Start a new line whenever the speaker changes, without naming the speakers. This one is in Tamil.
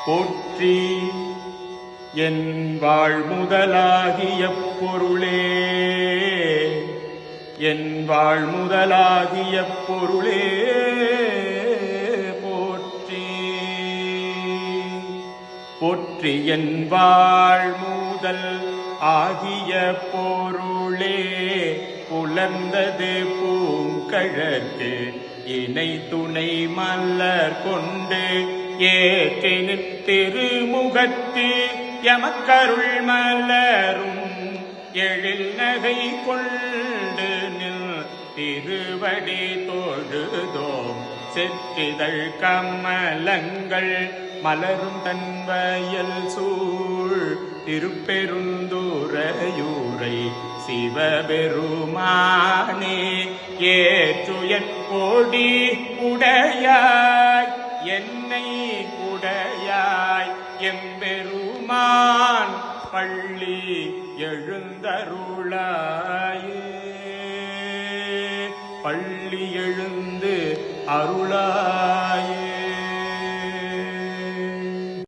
போற்றி என் வாழ்முதலாகிய பொருளே, என் வாழ்முதலாகிய பொருளே போற்றி. போற்றி என் வாழ்முதல் ஆகிய பொருளே, புலர்ந்தது பூங்கழற்கு இணை துணை மலர் கொண்டு ஏற்றினின் திருமுகத்து எமக்கருள் மலரும் எழில் நகை கொண்டு நில் திருவடி தொழுதோம். செற்றிதழ் கமலங்கள் மலரும் தன்வயல் சூழ் திருப்பெருந்துறையூரை சிவபெருமானே, ஏற்றுயற் கொடி உடையாய் என்னை உடையாய் எம்பெருமான் பள்ளி எழுந்தருளாயே. பள்ளி எழுந்து அருளாய்.